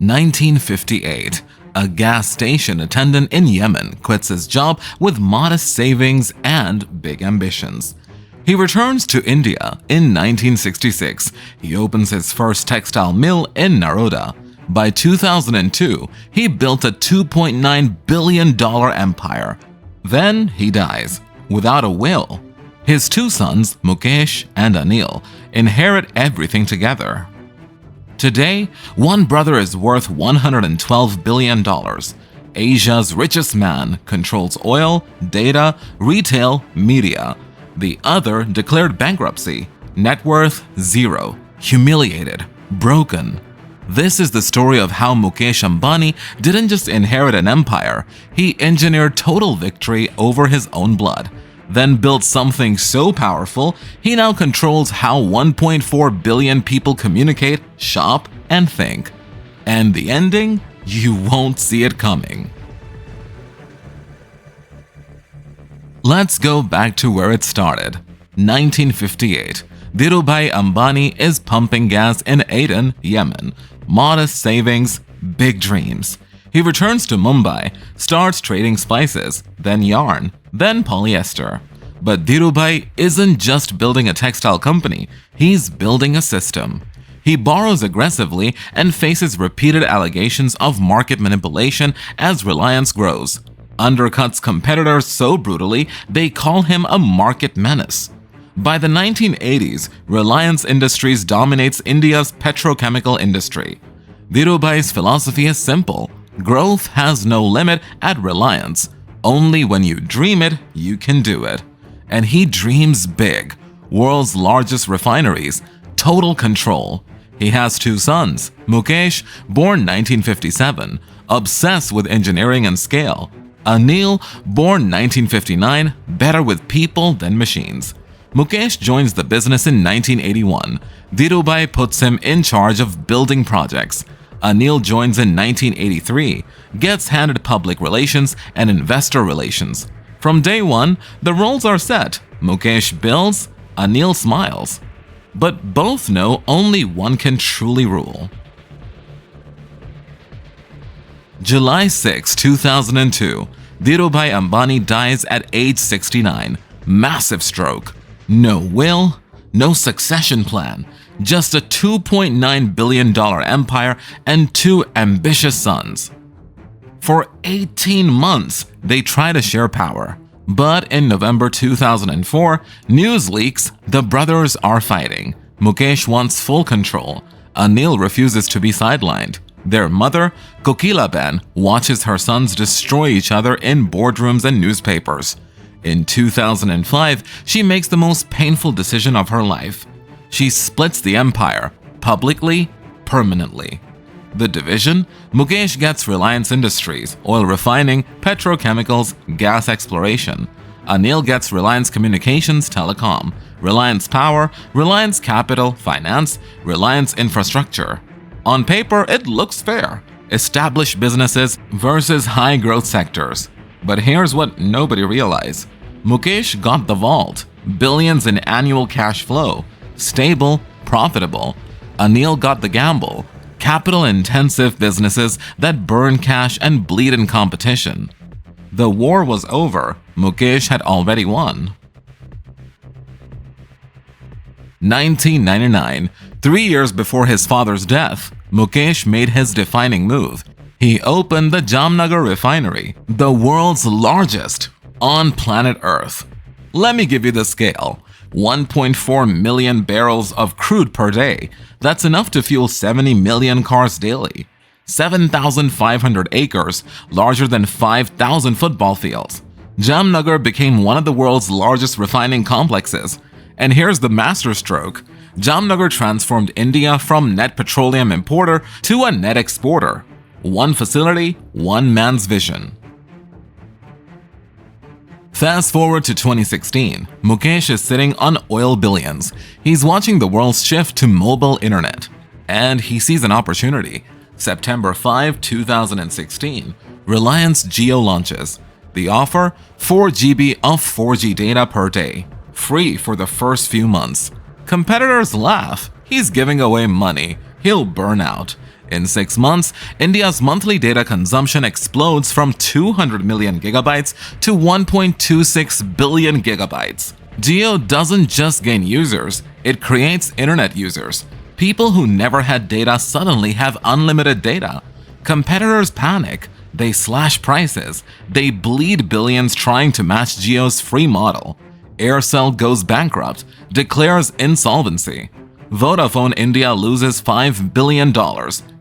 1958. A gas station attendant in Yemen quits his job with modest savings and big ambitions. He returns to India in 1966. He opens his first textile mill in Naroda. By 2002, he built a $2.9 billion empire. Then he dies, without a will. His two sons, Mukesh and Anil, inherit everything together. Today, one brother is worth $112 billion. Asia's richest man controls oil, data, retail, media. The other declared bankruptcy, net worth zero, humiliated, broken. This is the story of how Mukesh Ambani didn't just inherit an empire, he engineered total victory over his own blood, then built something so powerful he now controls how 1.4 billion people communicate, shop, and think. And the ending? You won't see it coming. Let's go back to where it started. 1958. Dhirubhai Ambani is pumping gas in Aden, Yemen. Modest savings, big dreams. He returns to Mumbai, starts trading spices, then yarn, then polyester. But Dhirubhai isn't just building a textile company, he's building a system. He borrows aggressively and faces repeated allegations of market manipulation as Reliance grows. Undercuts competitors so brutally they call him a market menace. By the 1980s, Reliance Industries dominates India's petrochemical industry. Dhirubhai's philosophy is simple. Growth has no limit at Reliance. Only when you dream it, you can do it. And he dreams big. World's largest refineries. Total control. He has two sons. Mukesh, born 1957, obsessed with engineering and scale. Anil, born 1959, better with people than machines. Mukesh joins the business in 1981. Dhirubhai puts him in charge of building projects. Anil joins in 1983, gets handed public relations and investor relations. From day one, the roles are set. Mukesh builds, Anil smiles. But both know only one can truly rule. July 6, 2002. Dhirubhai Ambani dies at age 69. Massive stroke. No will, no succession plan, just a $2.9 billion empire and two ambitious sons. For 18 months, they try to share power. But in November 2004, news leaks the brothers are fighting. Mukesh wants full control. Anil refuses to be sidelined. Their mother, Kokilaben, watches her sons destroy each other in boardrooms and newspapers. In 2005, she makes the most painful decision of her life. She splits the empire, publicly, permanently. The division? Mukesh gets Reliance Industries, oil refining, petrochemicals, gas exploration. Anil gets Reliance Communications, Telecom, Reliance Power, Reliance Capital, Finance, Reliance Infrastructure. On paper, it looks fair. Established businesses versus high-growth sectors. But here's what nobody realized. Mukesh got the vault, billions in annual cash flow, stable, profitable. Anil got the gamble, capital-intensive businesses that burn cash and bleed in competition. The war was over. Mukesh had already won. 1999, 3 years before his father's death, Mukesh made his defining move. He opened the Jamnagar refinery, the world's largest on planet Earth. Let me give you the scale. 1.4 million barrels of crude per day. That's enough to fuel 70 million cars daily. 7,500 acres, larger than 5,000 football fields. Jamnagar became one of the world's largest refining complexes. And here's the masterstroke. Jamnagar transformed India from net petroleum importer to a net exporter. One facility, one man's vision. Fast forward to 2016, Mukesh is sitting on oil billions. He's watching the world's shift to mobile internet. And he sees an opportunity. September 5, 2016, Reliance Jio launches. The offer? 4 GB of 4G data per day. Free for the first few months. Competitors laugh. He's giving away money. He'll burn out. In 6 months, India's monthly data consumption explodes from 200 million gigabytes to 1.26 billion gigabytes. Jio doesn't just gain users, it creates internet users. People who never had data suddenly have unlimited data. Competitors panic, they slash prices, they bleed billions trying to match Jio's free model. Aircel goes bankrupt, declares insolvency. Vodafone India loses $5 billion,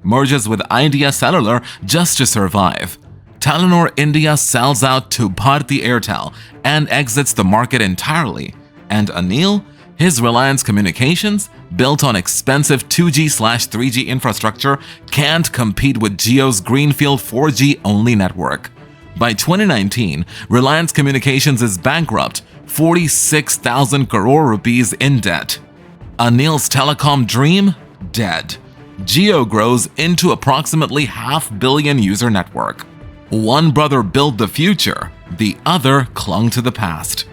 merges with Idea Cellular just to survive. Telenor India sells out to Bharti Airtel and exits the market entirely. And Anil? His Reliance Communications, built on expensive 2G/3G infrastructure, can't compete with Jio's greenfield 4G-only network. By 2019, Reliance Communications is bankrupt, 46,000 crore rupees in debt. Anil's telecom dream? Dead. Jio grows into approximately $500 million user network. One brother built the future, the other clung to the past.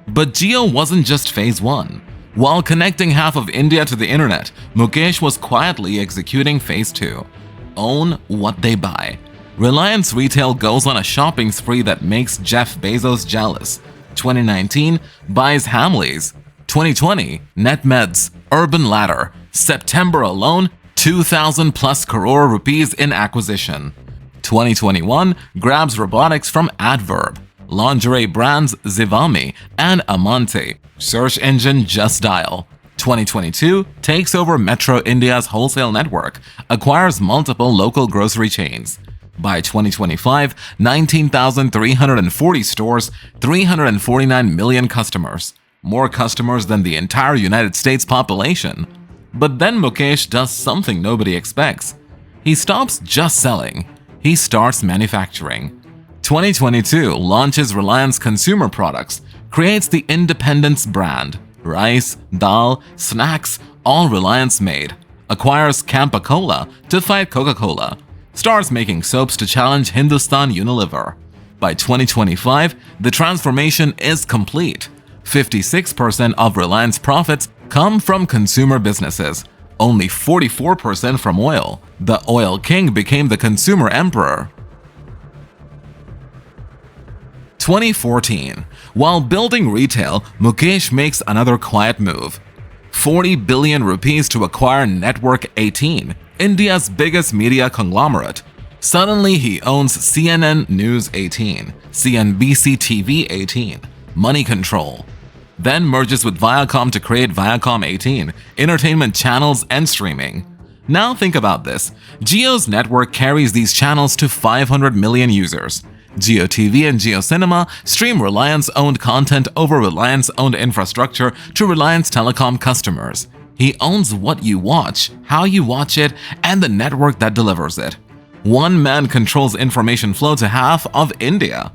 But Jio wasn't just phase 1. While connecting half of India to the internet, Mukesh was quietly executing phase 2. Own what they buy. Reliance Retail goes on a shopping spree that makes Jeff Bezos jealous. 2019 buys Hamleys. 2020 NetMeds, Urban Ladder. September alone, 2,000 plus crore rupees in acquisition. 2021 grabs robotics from Adverb. Lingerie brands Zivame and Amante. Search engine Just Dial. 2022 takes over Metro India's wholesale network, acquires multiple local grocery chains. By 2025, 19,340 stores, 349 million customers. More customers than the entire United States population. But then Mukesh does something nobody expects. He stops just selling. He starts manufacturing. 2022 launches Reliance Consumer Products, creates the Independence brand, rice, dal, snacks, all Reliance made, acquires Campa Cola to fight Coca-Cola, starts making soaps to challenge Hindustan Unilever. By 2025, the transformation is complete. 56% of Reliance profits come from consumer businesses, only 44% from oil. The oil king became the consumer emperor. 2014. While building retail, Mukesh makes another quiet move. 40 billion rupees to acquire Network 18, India's biggest media conglomerate. Suddenly he owns CNN News 18, CNBC TV 18, Money Control. Then merges with Viacom to create Viacom 18, entertainment channels and streaming. Now think about this. Jio's network carries these channels to 500 million users. Jio TV and Jio Cinema stream Reliance-owned content over Reliance-owned infrastructure to Reliance Telecom customers. He owns what you watch, how you watch it, and the network that delivers it. One man controls information flow to half of India.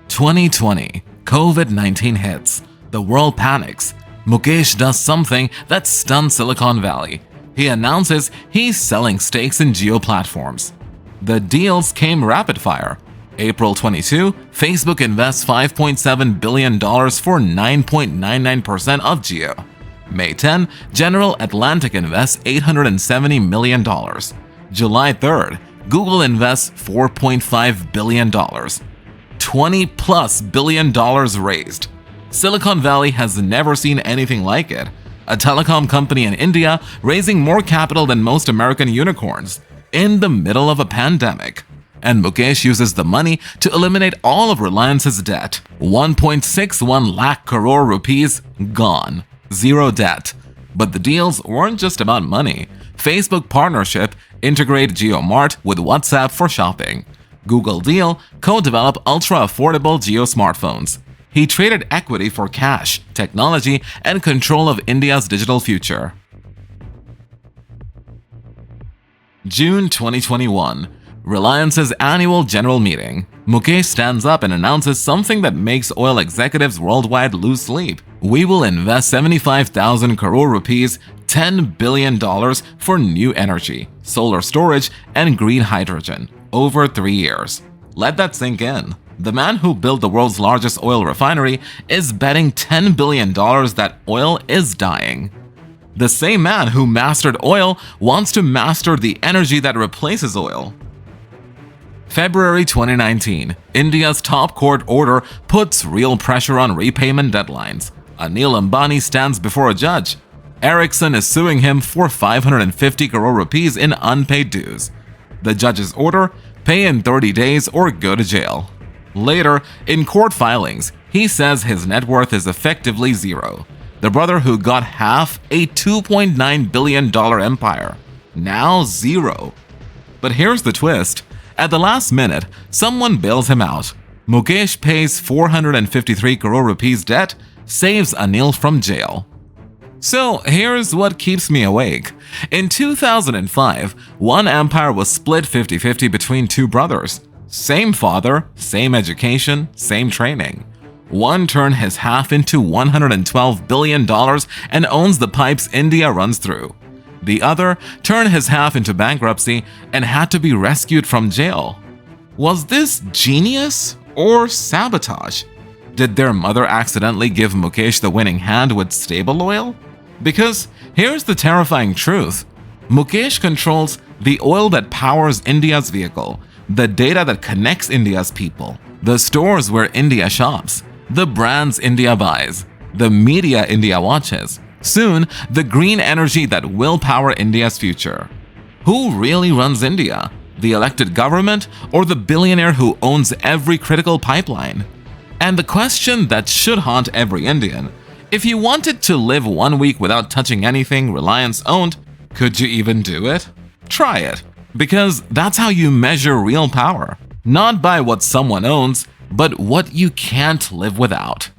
2020. COVID-19 hits. The world panics. Mukesh does something that stuns Silicon Valley. He announces he's selling stakes in Jio platforms. The deals came rapid fire. April 22, Facebook invests $5.7 billion for 9.99% of Jio. May 10, General Atlantic invests $870 million. July 3rd, Google invests $4.5 billion. $20+ billion raised. Silicon Valley has never seen anything like it. A telecom company in India raising more capital than most American unicorns. In the middle of a pandemic. And Mukesh uses the money to eliminate all of Reliance's debt. 1.61 lakh crore rupees gone. Zero debt. But the deals weren't just about money. Facebook partnership, integrate JioMart with WhatsApp for shopping. Google deal, co-develop ultra-affordable Jio smartphones. He traded equity for cash, technology, and control of India's digital future. June 2021. Reliance's annual general meeting. Mukesh stands up and announces something that makes oil executives worldwide lose sleep. We will invest 75,000 crore rupees, $10 billion for new energy, solar storage, and green hydrogen over 3 years. Let that sink in. The man who built the world's largest oil refinery is betting $10 billion that oil is dying. The same man who mastered oil wants to master the energy that replaces oil. February 2019, India's top court order puts real pressure on repayment deadlines. Anil Ambani stands before a judge. Ericsson is suing him for 550 crore rupees in unpaid dues. The judge's order: pay in 30 days or go to jail. Later, in court filings, he says his net worth is effectively zero. The brother who got half a $2.9 billion empire, now zero. But here's the twist. At the last minute, someone bails him out. Mukesh pays 453 crore rupees debt, saves Anil from jail. So here's what keeps me awake. In 2005, one empire was split 50-50 between two brothers. Same father, same education, same training. One turned his half into $112 billion and owns the pipes India runs through. The other turned his half into bankruptcy and had to be rescued from jail. Was this genius or sabotage? Did their mother accidentally give Mukesh the winning hand with stable oil? Because here's the terrifying truth. Mukesh controls the oil that powers India's vehicle, the data that connects India's people, the stores where India shops, the brands India buys, the media India watches, soon the green energy that will power India's future. Who really runs India? The elected government or the billionaire who owns every critical pipeline? And the question that should haunt every Indian: if you wanted to live 1 week without touching anything Reliance owned, could you even do it? Try it, because that's how you measure real power. Not by what someone owns, but what you can't live without.